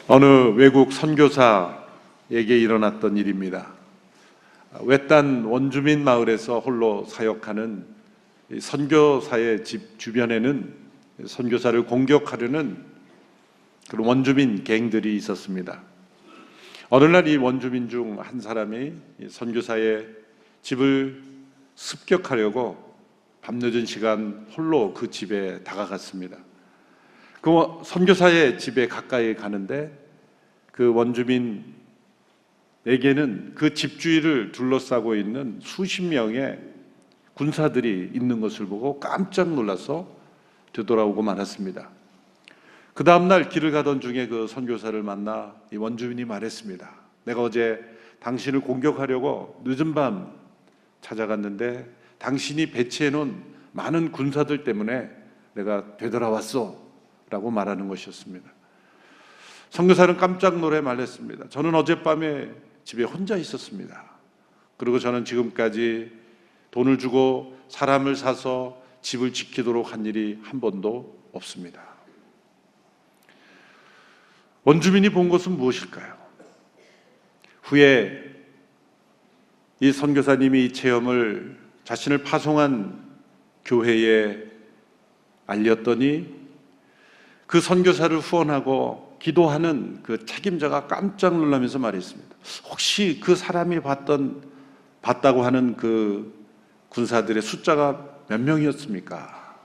어느 외국 선교사에게 일어났던 일입니다. 외딴 원주민 마을에서 홀로 사역하는 선교사의 집 주변에는 선교사를 공격하려는 그런 원주민 갱들이 있었습니다. 어느 날 이 원주민 중 한 사람이 선교사의 집을 습격하려고 밤늦은 시간 홀로 그 집에 다가갔습니다. 그 선교사의 집에 가까이 가는데 그 원주민에게는 그 집 주위를 둘러싸고 있는 수십 명의 군사들이 있는 것을 보고 깜짝 놀라서 되돌아오고 말았습니다. 그 다음날 길을 가던 중에 그 선교사를 만나 이 원주민이 말했습니다. 내가 어제 당신을 공격하려고 늦은 밤 찾아갔는데 당신이 배치해 놓은 많은 군사들 때문에 내가 되돌아왔어 라고 말하는 것이었습니다. 선교사는 깜짝 놀래 말했습니다. 저는 어젯밤에 집에 혼자 있었습니다. 그리고 저는 지금까지 돈을 주고 사람을 사서 집을 지키도록 한 일이 한 번도 없습니다. 원주민이 본 것은 무엇일까요? 후에 이 선교사님이 이 체험을 자신을 파송한 교회에 알렸더니 그 선교사를 후원하고 기도하는 그 책임자가 깜짝 놀라면서 말했습니다. 혹시 그 사람이 봤다고 하는 그 군사들의 숫자가 몇 명이었습니까?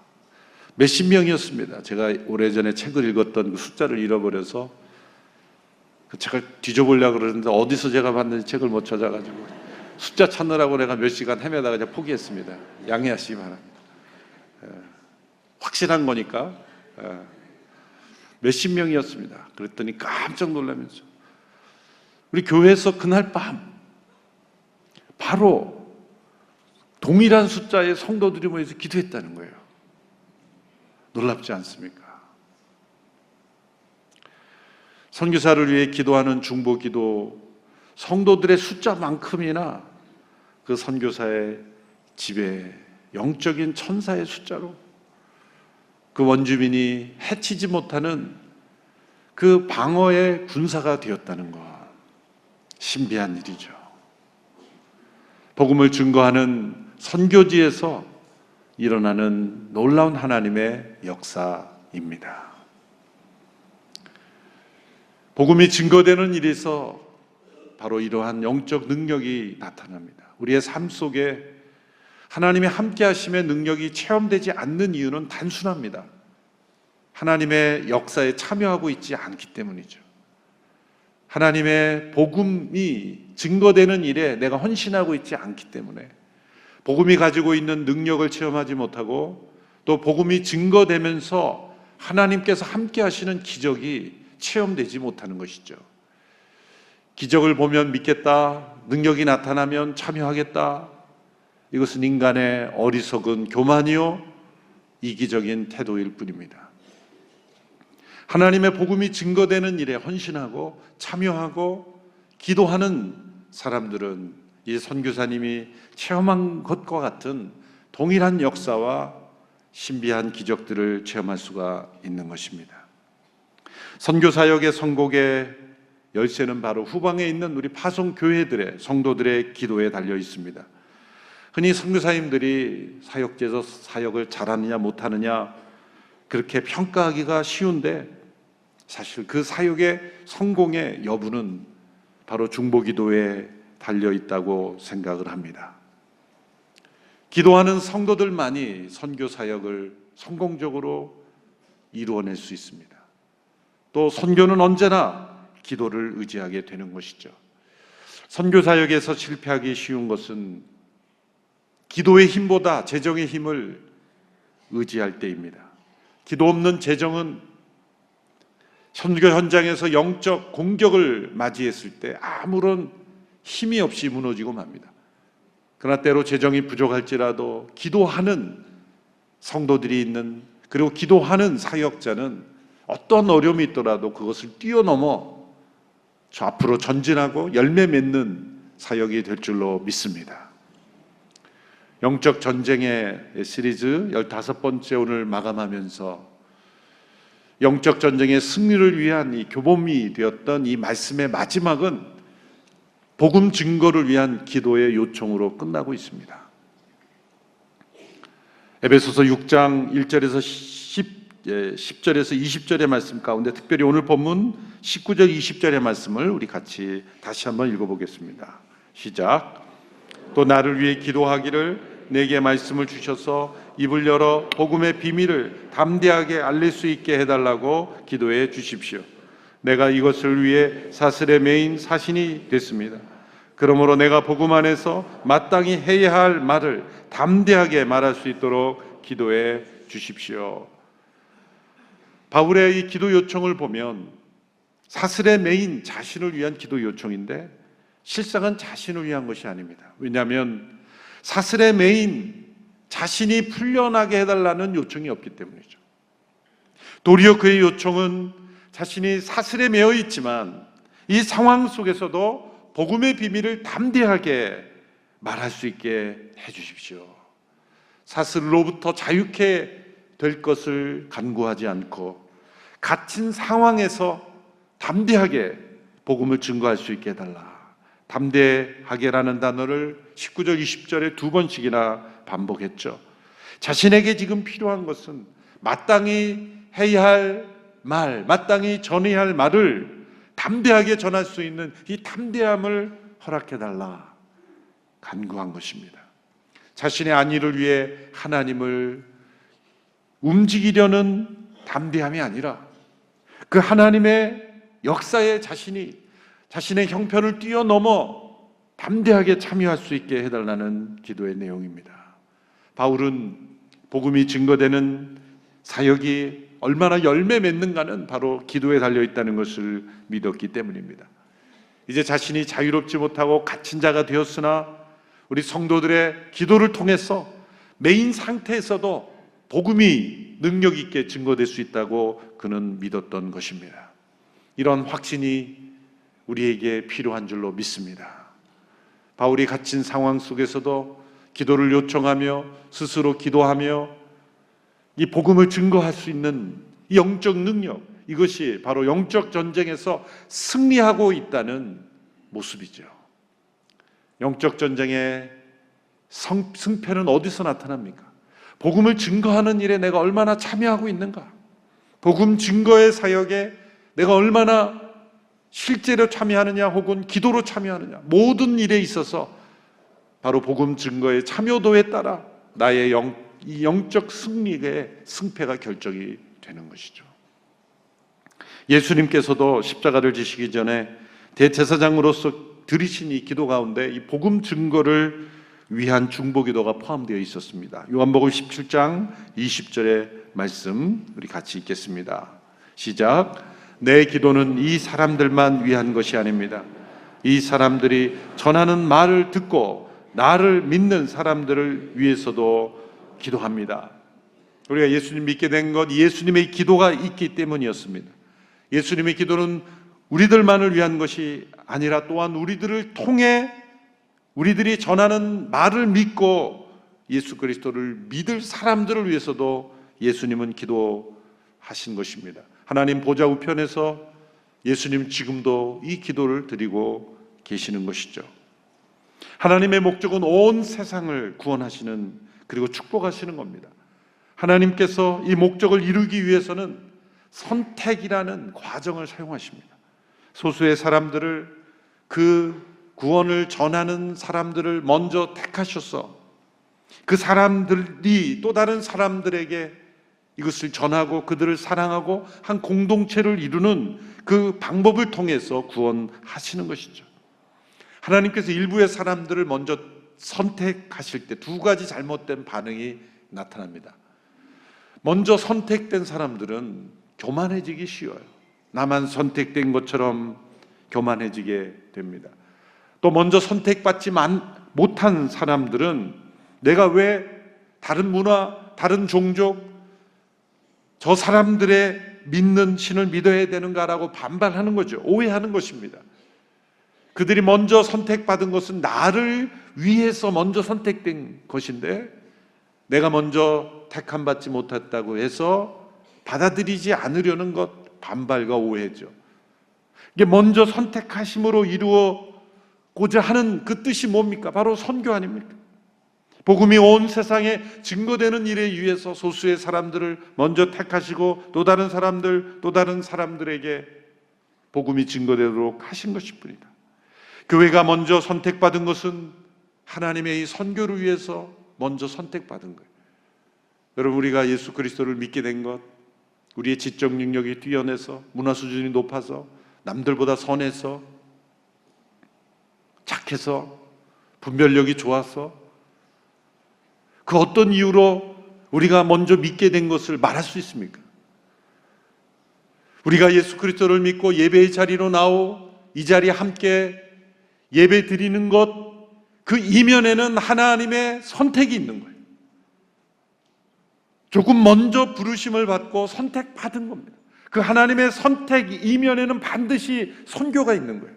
몇십 명이었습니다. 제가 오래전에 책을 읽었던 그 숫자를 잃어버려서 그 책을 뒤져보려고 그러는데 어디서 제가 봤는지 책을 못 찾아가지고 숫자 찾느라고 내가 몇 시간 헤매다가 그냥 포기했습니다. 양해하시기 바랍니다. 확실한 거니까. 몇십 명이었습니다. 그랬더니 깜짝 놀라면서 우리 교회에서 그날 밤 바로 동일한 숫자의 성도들이 모여서 기도했다는 거예요. 놀랍지 않습니까? 선교사를 위해 기도하는 중보기도, 성도들의 숫자만큼이나 그 선교사의 집에 영적인 천사의 숫자로 그 원주민이 해치지 못하는 그 방어의 군사가 되었다는 것, 신비한 일이죠. 복음을 증거하는 선교지에서 일어나는 놀라운 하나님의 역사입니다. 복음이 증거되는 일에서 바로 이러한 영적 능력이 나타납니다. 우리의 삶 속에 하나님의 함께 하심의 능력이 체험되지 않는 이유는 단순합니다. 하나님의 역사에 참여하고 있지 않기 때문이죠. 하나님의 복음이 증거되는 일에 내가 헌신하고 있지 않기 때문에 복음이 가지고 있는 능력을 체험하지 못하고 또 복음이 증거되면서 하나님께서 함께 하시는 기적이 체험되지 못하는 것이죠. 기적을 보면 믿겠다, 능력이 나타나면 참여하겠다, 이것은 인간의 어리석은 교만이요 이기적인 태도일 뿐입니다. 하나님의 복음이 증거되는 일에 헌신하고 참여하고 기도하는 사람들은 이 선교사님이 체험한 것과 같은 동일한 역사와 신비한 기적들을 체험할 수가 있는 것입니다. 선교사역의 성공의 열쇠는 바로 후방에 있는 우리 파송교회들의 성도들의 기도에 달려 있습니다. 흔히 선교사님들이 사역지에서 사역을 잘하느냐 못하느냐 그렇게 평가하기가 쉬운데 사실 그 사역의 성공의 여부는 바로 중보기도에 달려 있다고 생각을 합니다. 기도하는 성도들만이 선교사역을 성공적으로 이루어낼 수 있습니다. 또 선교는 언제나 기도를 의지하게 되는 것이죠. 선교사역에서 실패하기 쉬운 것은 기도의 힘보다 재정의 힘을 의지할 때입니다. 기도 없는 재정은 선교 현장에서 영적 공격을 맞이했을 때 아무런 힘이 없이 무너지고 맙니다. 그러나 때로 재정이 부족할지라도 기도하는 성도들이 있는, 그리고 기도하는 사역자는 어떤 어려움이 있더라도 그것을 뛰어넘어 저 앞으로 전진하고 열매 맺는 사역이 될 줄로 믿습니다. 영적 전쟁의 시리즈 15번째 오늘 마감하면서 영적 전쟁의 승리를 위한 이 교범이 되었던 이 말씀의 마지막은 복음 증거를 위한 기도의 요청으로 끝나고 있습니다. 에베소서 6장 1절에서 10절에서 20절의 말씀 가운데 특별히 오늘 본문 19절 20절의 말씀을 우리 같이 다시 한번 읽어보겠습니다. 시작. 또 나를 위해 기도하기를 내게 말씀을 주셔서 입을 열어 복음의 비밀을 담대하게 알릴 수 있게 해달라고 기도해 주십시오. 내가 이것을 위해 사슬에 매인 사신이 됐습니다. 그러므로 내가 복음 안에서 마땅히 해야 할 말을 담대하게 말할 수 있도록 기도해 주십시오. 바울의 이 기도 요청을 보면 사슬에 매인 자신을 위한 기도 요청인데 실상은 자신을 위한 것이 아닙니다. 왜냐하면 사슬에 매인 자신이 풀려나게 해달라는 요청이 없기 때문이죠. 도리어 그의 요청은 자신이 사슬에 매여 있지만 이 상황 속에서도 복음의 비밀을 담대하게 말할 수 있게 해주십시오. 사슬로부터 자유케 될 것을 간구하지 않고 갇힌 상황에서 담대하게 복음을 증거할 수 있게 해달라. 담대하게라는 단어를 19절 20절에 두 번씩이나 반복했죠. 자신에게 지금 필요한 것은 마땅히 해야 할 말, 마땅히 전해야 할 말을 담대하게 전할 수 있는 이 담대함을 허락해달라 간구한 것입니다. 자신의 안위를 위해 하나님을 움직이려는 담대함이 아니라 그 하나님의 역사에 자신의 형편을 뛰어넘어 담대하게 참여할 수 있게 해달라는 기도의 내용입니다. 바울은 복음이 증거되는 사역이 얼마나 열매 맺는가는 바로 기도에 달려있다는 것을 믿었기 때문입니다. 이제 자신이 자유롭지 못하고 갇힌 자가 되었으나 우리 성도들의 기도를 통해서 매인 상태에서도 복음이 능력 있게 증거될 수 있다고 그는 믿었던 것입니다. 이런 확신이 우리에게 필요한 줄로 믿습니다. 바울이 갇힌 상황 속에서도 기도를 요청하며 스스로 기도하며 이 복음을 증거할 수 있는 이 영적 능력, 이것이 바로 영적 전쟁에서 승리하고 있다는 모습이죠. 영적 전쟁의 승패는 어디서 나타납니까? 복음을 증거하는 일에 내가 얼마나 참여하고 있는가? 복음 증거의 사역에 내가 얼마나 실제로 참여하느냐 혹은 기도로 참여하느냐, 모든 일에 있어서 바로 복음 증거의 참여도에 따라 나의 이 영적 승리의 승패가 결정이 되는 것이죠. 예수님께서도 십자가를 지시기 전에 대제사장으로서 드리신 이 기도 가운데 이 복음 증거를 위한 중보기도가 포함되어 있었습니다. 요한복음 17장 20절의 말씀 우리 같이 읽겠습니다. 시작. 내 기도는 이 사람들만 위한 것이 아닙니다. 이 사람들이 전하는 말을 듣고 나를 믿는 사람들을 위해서도 기도합니다. 우리가 예수님 믿게 된 것, 예수님의 기도가 있기 때문이었습니다. 예수님의 기도는 우리들만을 위한 것이 아니라 또한 우리들을 통해 우리들이 전하는 말을 믿고 예수 그리스도를 믿을 사람들을 위해서도 예수님은 기도하신 것입니다. 하나님 보좌 우편에서 예수님 지금도 이 기도를 드리고 계시는 것이죠. 하나님의 목적은 온 세상을 구원하시는 그리고 축복하시는 겁니다. 하나님께서 이 목적을 이루기 위해서는 선택이라는 과정을 사용하십니다. 소수의 사람들을, 그 구원을 전하는 사람들을 먼저 택하셔서 그 사람들이 또 다른 사람들에게 이것을 전하고 그들을 사랑하고 한 공동체를 이루는 그 방법을 통해서 구원하시는 것이죠. 하나님께서 일부의 사람들을 먼저 선택하실 때 두 가지 잘못된 반응이 나타납니다. 먼저 선택된 사람들은 교만해지기 쉬워요. 나만 선택된 것처럼 교만해지게 됩니다. 또 먼저 선택받지 못한 사람들은 내가 왜 다른 문화, 다른 종족, 저 사람들의 믿는 신을 믿어야 되는가라고 반발하는 거죠. 오해하는 것입니다. 그들이 먼저 선택받은 것은 나를 위해서 먼저 선택된 것인데 내가 먼저 택함받지 못했다고 해서 받아들이지 않으려는 것, 반발과 오해죠. 이게 먼저 선택하심으로 이루어고자 하는 그 뜻이 뭡니까? 바로 선교 아닙니까? 복음이 온 세상에 증거되는 일에 의해서 소수의 사람들을 먼저 택하시고 또 다른 사람들에게 복음이 증거되도록 하신 것일 뿐이다. 교회가 먼저 선택받은 것은 하나님의 이 선교를 위해서 먼저 선택받은 거예요. 여러분, 우리가 예수 그리스도를 믿게 된 것, 우리의 지적 능력이 뛰어내서, 문화 수준이 높아서, 남들보다 선해서, 착해서, 분별력이 좋아서, 그 어떤 이유로 우리가 먼저 믿게 된 것을 말할 수 있습니까? 우리가 예수 그리스도를 믿고 예배의 자리로 나오 이 자리에 함께 예배 드리는 것, 그 이면에는 하나님의 선택이 있는 거예요. 조금 먼저 부르심을 받고 선택받은 겁니다. 그 하나님의 선택 이면에는 반드시 선교가 있는 거예요.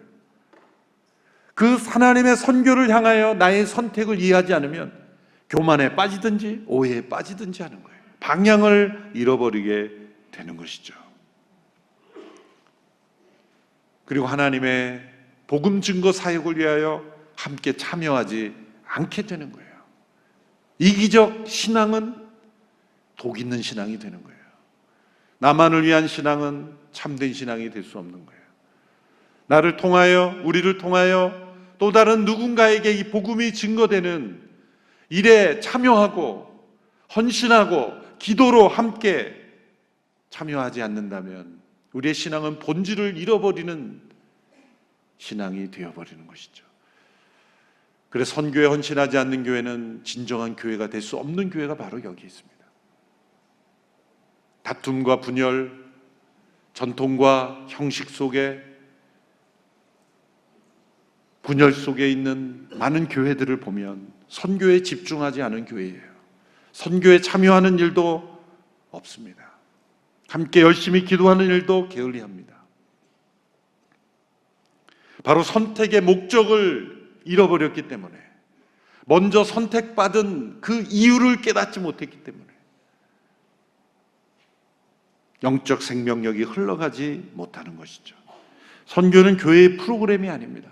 그 하나님의 선교를 향하여 나의 선택을 이해하지 않으면 교만에 빠지든지 오해에 빠지든지 하는 거예요. 방향을 잃어버리게 되는 것이죠. 그리고 하나님의 복음 증거 사역을 위하여 함께 참여하지 않게 되는 거예요. 이기적 신앙은 독 있는 신앙이 되는 거예요. 나만을 위한 신앙은 참된 신앙이 될 수 없는 거예요. 나를 통하여, 우리를 통하여 또 다른 누군가에게 이 복음이 증거되는 일에 참여하고 헌신하고 기도로 함께 참여하지 않는다면 우리의 신앙은 본질을 잃어버리는 신앙이 되어버리는 것이죠. 그래서 선교에 헌신하지 않는 교회는 진정한 교회가 될 수 없는 교회가 바로 여기 있습니다. 다툼과 분열, 전통과 형식 속에, 분열 속에 있는 많은 교회들을 보면 선교에 집중하지 않은 교회예요. 선교에 참여하는 일도 없습니다. 함께 열심히 기도하는 일도 게을리합니다. 바로 선택의 목적을 잃어버렸기 때문에, 먼저 선택받은 그 이유를 깨닫지 못했기 때문에 영적 생명력이 흘러가지 못하는 것이죠. 선교는 교회의 프로그램이 아닙니다.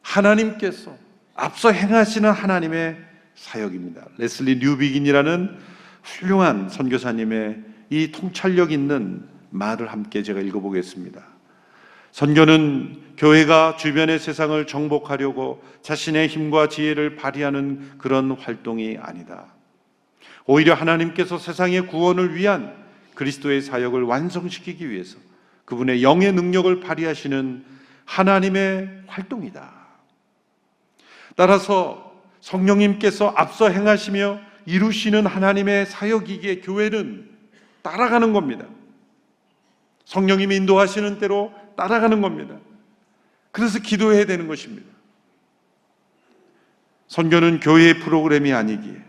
하나님께서 앞서 행하시는 하나님의 사역입니다. 레슬리 뉴비긴이라는 훌륭한 선교사님의 이 통찰력 있는 말을 함께 제가 읽어보겠습니다. 선교는 교회가 주변의 세상을 정복하려고 자신의 힘과 지혜를 발휘하는 그런 활동이 아니다. 오히려 하나님께서 세상의 구원을 위한 그리스도의 사역을 완성시키기 위해서 그분의 영의 능력을 발휘하시는 하나님의 활동이다. 따라서 성령님께서 앞서 행하시며 이루시는 하나님의 사역이기에 교회는 따라가는 겁니다. 성령님이 인도하시는 대로 따라가는 겁니다. 그래서 기도해야 되는 것입니다. 선교는 교회의 프로그램이 아니기에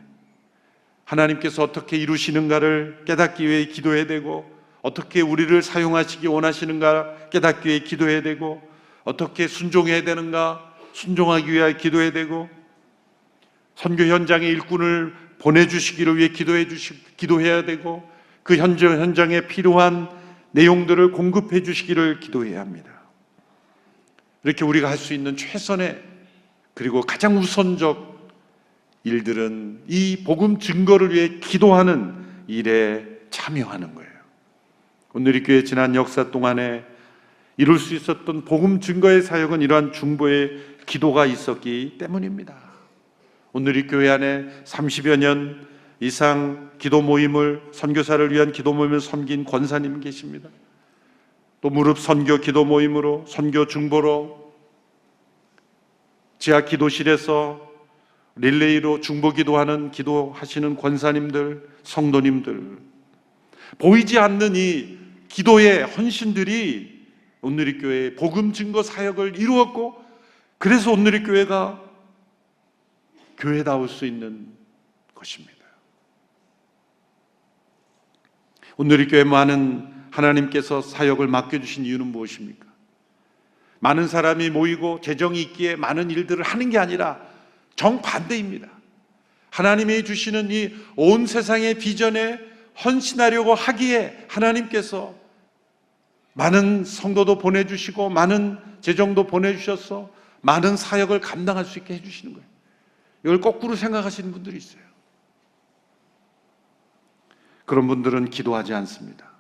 하나님께서 어떻게 이루시는가를 깨닫기 위해 기도해야 되고, 어떻게 우리를 사용하시기 원하시는가 깨닫기 위해 기도해야 되고, 어떻게 순종해야 되는가 순종하기 위해 기도해야 되고, 선교 현장에 일꾼을 보내주시기를 위해 기도해야 되고, 그 현장에 필요한 내용들을 공급해 주시기를 기도해야 합니다. 이렇게 우리가 할 수 있는 최선의 그리고 가장 우선적 일들은 이 복음 증거를 위해 기도하는 일에 참여하는 거예요. 오늘 이 교회 지난 역사 동안에 이룰 수 있었던 복음 증거의 사역은 이러한 중보의 기도가 있었기 때문입니다. 오늘 이 교회 안에 30여 년 이상 기도 모임을, 선교사를 위한 기도 모임을 섬긴 권사님 계십니다. 또 무릎 선교 기도 모임으로, 선교 중보로, 지하 기도실에서 릴레이로 중보 기도하는, 기도하시는 권사님들, 성도님들, 보이지 않는 이 기도의 헌신들이 온누리 교회의 복음 증거 사역을 이루었고, 그래서 온누리 교회가 교회다울 수 있는 것입니다. 온누리 교회 많은 하나님께서 사역을 맡겨주신 이유는 무엇입니까? 많은 사람이 모이고 재정이 있기에 많은 일들을 하는 게 아니라 정반대입니다. 하나님이 주시는 이 온 세상의 비전에 헌신하려고 하기에 하나님께서 많은 성도도 보내주시고 많은 재정도 보내주셔서 많은 사역을 감당할 수 있게 해주시는 거예요. 이걸 거꾸로 생각하시는 분들이 있어요. 그런 분들은 기도하지 않습니다.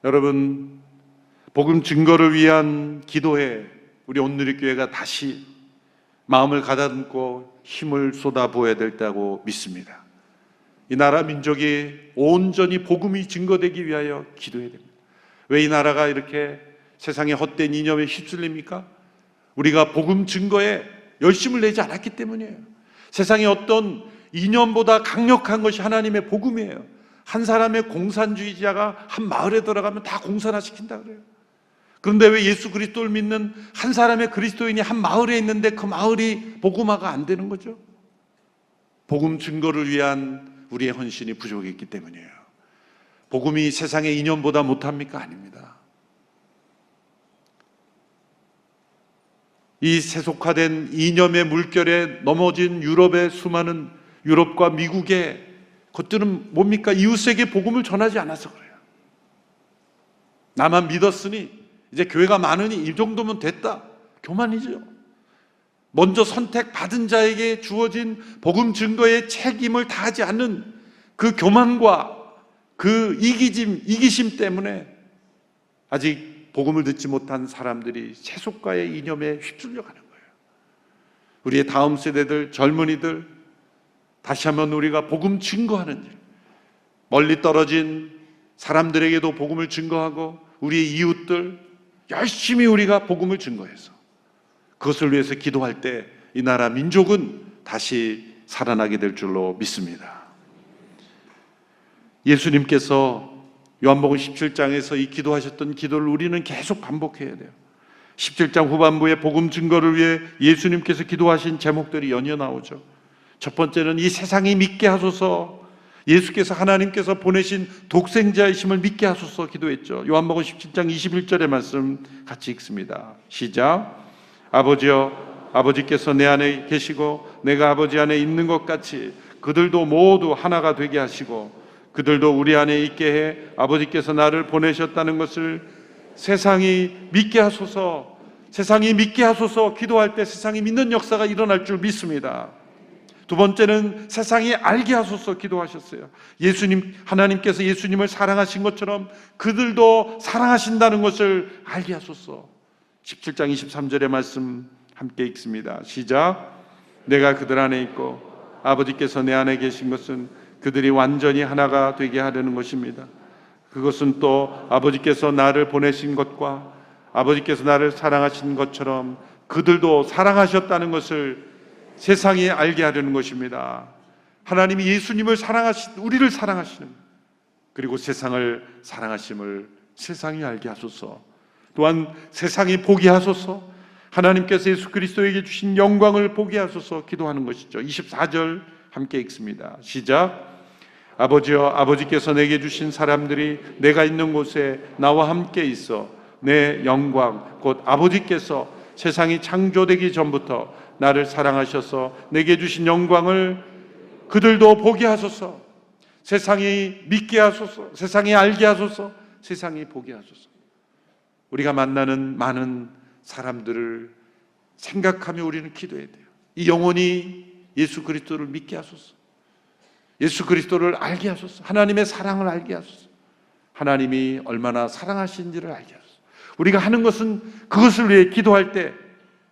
여러분, 복음 증거를 위한 기도에 우리 온누리교회가 다시 마음을 가다듬고 힘을 쏟아부어야 된다고 믿습니다. 이 나라 민족이 온전히 복음이 증거되기 위하여 기도해야 됩니다. 왜 이 나라가 이렇게 세상의 헛된 이념에 휩쓸립니까? 우리가 복음 증거에 열심을 내지 않았기 때문이에요. 세상의 어떤 이념보다 강력한 것이 하나님의 복음이에요. 한 사람의 공산주의자가 한 마을에 들어가면 다 공산화시킨다 그래요. 그런데 왜 예수 그리스도를 믿는 한 사람의 그리스도인이 한 마을에 있는데 그 마을이 복음화가 안 되는 거죠? 복음 증거를 위한 우리의 헌신이 부족했기 때문이에요. 복음이 세상의 이념보다 못합니까? 아닙니다. 이 세속화된 이념의 물결에 넘어진 유럽의 수많은 유럽과 미국의 것들은 뭡니까? 이웃에게 복음을 전하지 않아서 그래요. 나만 믿었으니 이제 교회가 많으니 이 정도면 됐다. 교만이죠. 먼저 선택받은 자에게 주어진 복음 증거의 책임을 다하지 않는 그 교만과 그 이기심 때문에 아직 복음을 듣지 못한 사람들이 세속과의 이념에 휩쓸려 가는 거예요. 우리의 다음 세대들, 젊은이들, 다시 한번 우리가 복음 증거하는 일, 멀리 떨어진 사람들에게도 복음을 증거하고 우리의 이웃들 열심히 우리가 복음을 증거해서 그것을 위해서 기도할 때 이 나라 민족은 다시 살아나게 될 줄로 믿습니다. 예수님께서 요한복음 17장에서 이 기도하셨던 기도를 우리는 계속 반복해야 돼요. 17장 후반부에 복음 증거를 위해 예수님께서 기도하신 제목들이 연이어 나오죠. 첫 번째는 이 세상이 믿게 하소서, 예수께서 하나님께서 보내신 독생자이심을 믿게 하소서 기도했죠. 요한복음 17장 21절의 말씀 같이 읽습니다. 시작. 아버지여, 아버지께서 내 안에 계시고 내가 아버지 안에 있는 것 같이 그들도 모두 하나가 되게 하시고 그들도 우리 안에 있게 해 아버지께서 나를 보내셨다는 것을 세상이 믿게 하소서. 세상이 믿게 하소서 기도할 때 세상이 믿는 역사가 일어날 줄 믿습니다. 두 번째는 세상이 알게 하소서 기도하셨어요. 하나님께서 예수님을 사랑하신 것처럼 그들도 사랑하신다는 것을 알게 하소서. 17장 23절의 말씀 함께 읽습니다. 시작. 내가 그들 안에 있고 아버지께서 내 안에 계신 것은 그들이 완전히 하나가 되게 하려는 것입니다. 그것은 또 아버지께서 나를 보내신 것과 아버지께서 나를 사랑하신 것처럼 그들도 사랑하셨다는 것을 세상이 알게 하려는 것입니다. 하나님이 예수님을 우리를 사랑하시는, 그리고 세상을 사랑하심을 세상이 알게 하소서. 또한 세상이 보게 하소서. 하나님께서 예수 그리스도에게 주신 영광을 보게 하소서 기도하는 것이죠. 24절 함께 읽습니다. 시작. 아버지여, 아버지께서 내게 주신 사람들이 내가 있는 곳에 나와 함께 있어 내 영광 곧 아버지께서 세상이 창조되기 전부터 나를 사랑하셔서 내게 주신 영광을 그들도 보게 하소서. 세상이 믿게 하소서. 세상이 알게 하소서. 세상이 보게 하소서. 우리가 만나는 많은 사람들을 생각하며 우리는 기도해야 돼요. 이 영혼이 예수 그리스도를 믿게 하소서. 예수 그리스도를 알게 하소서. 하나님의 사랑을 알게 하소서. 하나님이 얼마나 사랑하신지를 알게 하소서. 우리가 하는 것은 그것을 위해 기도할 때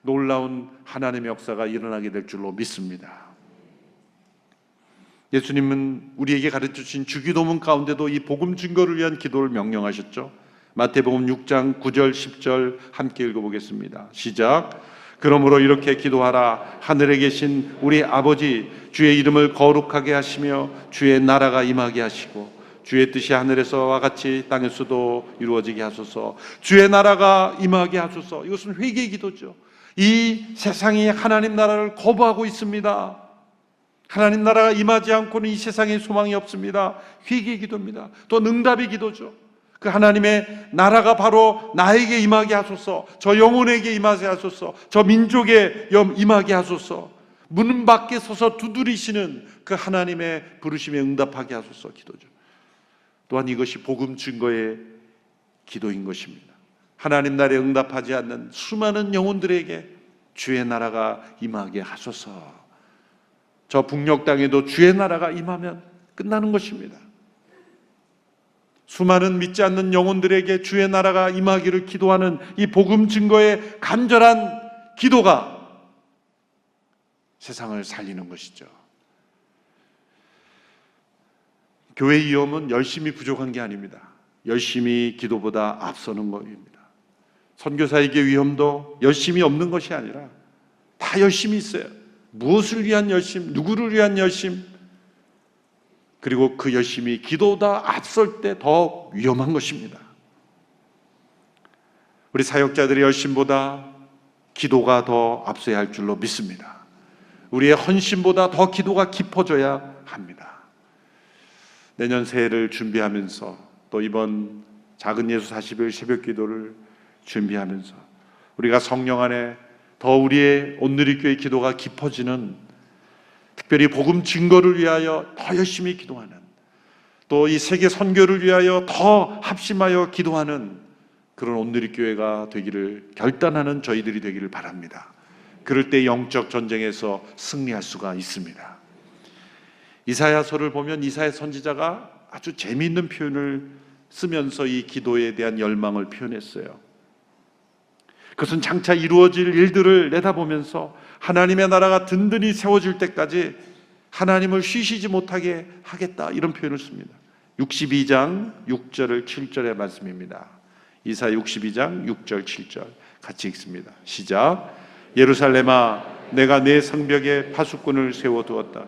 놀라운 하나님의 역사가 일어나게 될 줄로 믿습니다. 예수님은 우리에게 가르쳐주신 주기도문 가운데도 이 복음 증거를 위한 기도를 명령하셨죠. 마태복음 6장 9절 10절 함께 읽어보겠습니다. 시작. 그러므로 이렇게 기도하라. 하늘에 계신 우리 아버지, 주의 이름을 거룩하게 하시며 주의 나라가 임하게 하시고 주의 뜻이 하늘에서와 같이 땅에서도 이루어지게 하소서. 주의 나라가 임하게 하소서. 이것은 회개의 기도죠. 이 세상이 하나님 나라를 거부하고 있습니다. 하나님 나라가 임하지 않고는 이 세상에 소망이 없습니다. 회개의 기도입니다. 또 응답의 기도죠. 그 하나님의 나라가 바로 나에게 임하게 하소서. 저 영혼에게 임하게 하소서. 저 민족에 임하게 하소서. 문 밖에 서서 두드리시는 그 하나님의 부르심에 응답하게 하소서 기도죠. 또한 이것이 복음 증거의 기도인 것입니다. 하나님 나라에 응답하지 않는 수많은 영혼들에게 주의 나라가 임하게 하소서. 저 북녘 땅에도 주의 나라가 임하면 끝나는 것입니다. 수많은 믿지 않는 영혼들에게 주의 나라가 임하기를 기도하는 이 복음 증거의 간절한 기도가 세상을 살리는 것이죠. 교회의 위험은 열심히 부족한 게 아닙니다. 열심히 기도보다 앞서는 것입니다. 선교사에게 위험도 열심히 없는 것이 아니라 다 열심히 있어요. 무엇을 위한 열심, 누구를 위한 열심, 그리고 그 열심이 기도보다 앞설 때 더 위험한 것입니다. 우리 사역자들의 열심보다 기도가 더 앞서야 할 줄로 믿습니다. 우리의 헌신보다 더 기도가 깊어져야 합니다. 내년 새해를 준비하면서 또 이번 작은 예수 40일 새벽 기도를 준비하면서 우리가 성령 안에 더 우리의 온누리교회 기도가 깊어지는, 특별히 복음 증거를 위하여 더 열심히 기도하는, 또 이 세계 선교를 위하여 더 합심하여 기도하는 그런 온누리교회가 되기를 결단하는 저희들이 되기를 바랍니다. 그럴 때 영적 전쟁에서 승리할 수가 있습니다. 이사야서를 보면 이사야 선지자가 아주 재미있는 표현을 쓰면서 이 기도에 대한 열망을 표현했어요. 그것은 장차 이루어질 일들을 내다보면서 하나님의 나라가 든든히 세워질 때까지 하나님을 쉬시지 못하게 하겠다, 이런 표현을 씁니다. 62장 6절 7절의 말씀입니다. 이사야 62장 6절 7절 같이 읽습니다. 시작. 예루살렘아, 내가 내 성벽에 파수꾼을 세워두었다.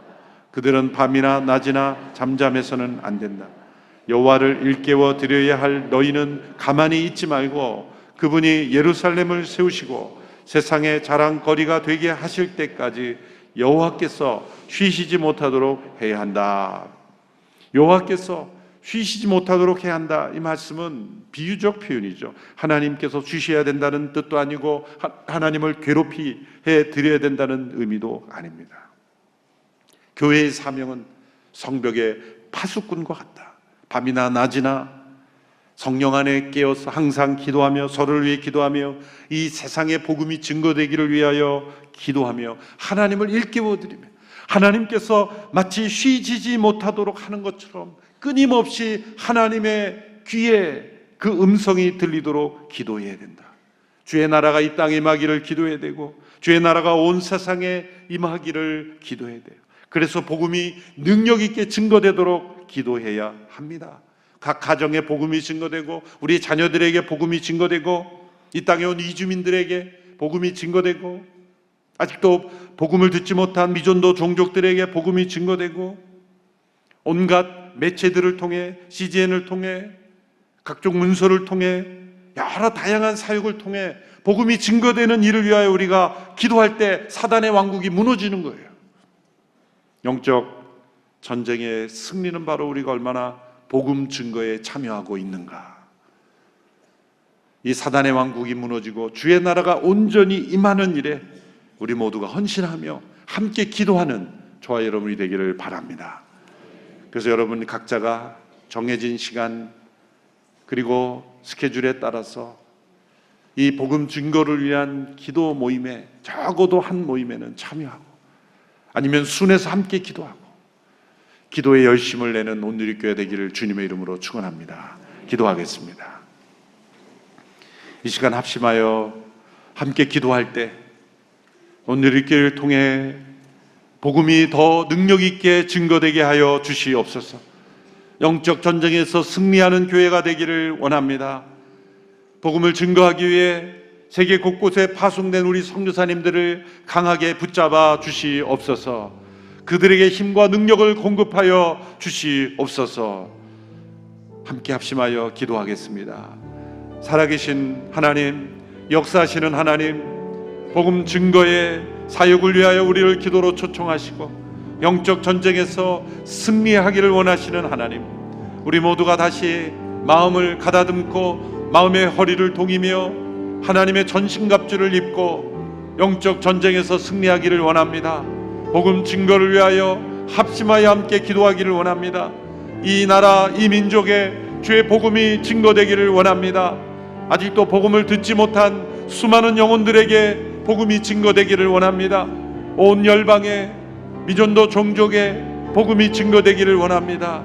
그들은 밤이나 낮이나 잠잠해서는 안 된다. 여호와를 일깨워 드려야 할 너희는 가만히 있지 말고 그분이 예루살렘을 세우시고 세상의 자랑거리가 되게 하실 때까지 여호와께서 쉬시지 못하도록 해야 한다. 여호와께서 쉬시지 못하도록 해야 한다. 이 말씀은 비유적 표현이죠. 하나님께서 쉬셔야 된다는 뜻도 아니고 하나님을 괴롭히 해드려야 된다는 의미도 아닙니다. 교회의 사명은 성벽의 파수꾼과 같다. 밤이나 낮이나 성령 안에 깨어서 항상 기도하며 서로를 위해 기도하며 이 세상의 복음이 증거되기를 위하여 기도하며 하나님을 일깨워드리며 하나님께서 마치 쉬지지 못하도록 하는 것처럼 끊임없이 하나님의 귀에 그 음성이 들리도록 기도해야 된다. 주의 나라가 이 땅에 임하기를 기도해야 되고 주의 나라가 온 세상에 임하기를 기도해야 돼요. 그래서 복음이 능력 있게 증거되도록 기도해야 합니다. 각 가정에 복음이 증거되고 우리 자녀들에게 복음이 증거되고 이 땅에 온 이주민들에게 복음이 증거되고 아직도 복음을 듣지 못한 미전도 종족들에게 복음이 증거되고 온갖 매체들을 통해 CGN을 통해 각종 문서를 통해 여러 다양한 사역을 통해 복음이 증거되는 일을 위하여 우리가 기도할 때 사단의 왕국이 무너지는 거예요. 영적 전쟁의 승리는 바로 우리가 얼마나 복음 증거에 참여하고 있는가. 이 사단의 왕국이 무너지고 주의 나라가 온전히 임하는 일에 우리 모두가 헌신하며 함께 기도하는 저와 여러분이 되기를 바랍니다. 그래서 여러분 각자가 정해진 시간 그리고 스케줄에 따라서 이 복음 증거를 위한 기도 모임에 적어도 한 모임에는 참여하고 아니면 순회해서 함께 기도하고 기도에 열심을 내는 온누리교회 되기를 주님의 이름으로 축원합니다. 기도하겠습니다. 이 시간 합심하여 함께 기도할 때 온누리교회를 통해 복음이 더 능력 있게 증거되게 하여 주시옵소서. 영적 전쟁에서 승리하는 교회가 되기를 원합니다. 복음을 증거하기 위해 세계 곳곳에 파송된 우리 선교사님들을 강하게 붙잡아 주시옵소서. 그들에게 힘과 능력을 공급하여 주시옵소서. 함께 합심하여 기도하겠습니다. 살아계신 하나님, 역사하시는 하나님, 복음 증거의 사역을 위하여 우리를 기도로 초청하시고 영적 전쟁에서 승리하기를 원하시는 하나님, 우리 모두가 다시 마음을 가다듬고 마음의 허리를 동이며 하나님의 전신갑주를 입고 영적 전쟁에서 승리하기를 원합니다. 복음 증거를 위하여 합심하여 함께 기도하기를 원합니다. 이 나라 이 민족에 주의 복음이 증거되기를 원합니다. 아직도 복음을 듣지 못한 수많은 영혼들에게 복음이 증거되기를 원합니다. 온 열방에 미전도 종족에 복음이 증거되기를 원합니다.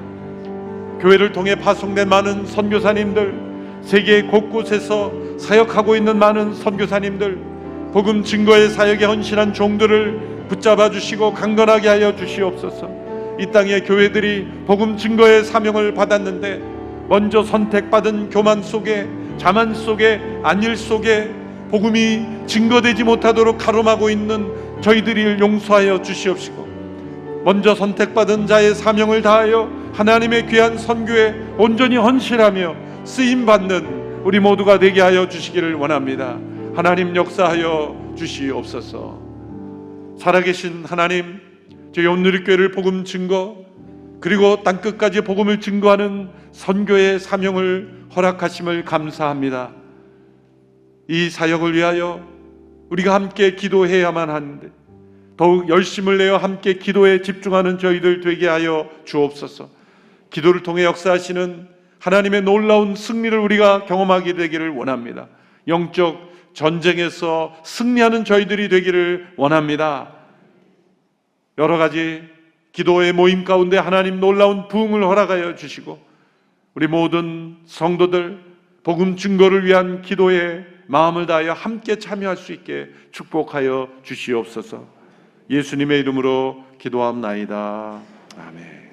교회를 통해 파송된 많은 선교사님들, 세계 곳곳에서 사역하고 있는 많은 선교사님들, 복음 증거의 사역에 헌신한 종들을 붙잡아 주시고 강건하게 하여 주시옵소서. 이 땅의 교회들이 복음 증거의 사명을 받았는데 먼저 선택받은 교만 속에, 자만 속에, 안일 속에 복음이 증거되지 못하도록 가름하고 있는 저희들을 용서하여 주시옵시고, 먼저 선택받은 자의 사명을 다하여 하나님의 귀한 선교에 온전히 헌신하며 쓰임받는 우리 모두가 되게 하여 주시기를 원합니다. 하나님 역사하여 주시옵소서. 살아계신 하나님, 저희 온누리교회를 복음 증거, 그리고 땅끝까지 복음을 증거하는 선교의 사명을 허락하심을 감사합니다. 이 사역을 위하여 우리가 함께 기도해야만 하는데 더욱 열심을 내어 함께 기도에 집중하는 저희들 되게 하여 주옵소서. 기도를 통해 역사하시는 하나님의 놀라운 승리를 우리가 경험하게 되기를 원합니다. 영적 전쟁에서 승리하는 저희들이 되기를 원합니다. 여러 가지 기도의 모임 가운데 하나님 놀라운 부흥을 허락하여 주시고, 우리 모든 성도들 복음 증거를 위한 기도에 마음을 다하여 함께 참여할 수 있게 축복하여 주시옵소서. 예수님의 이름으로 기도합나이다. 아멘.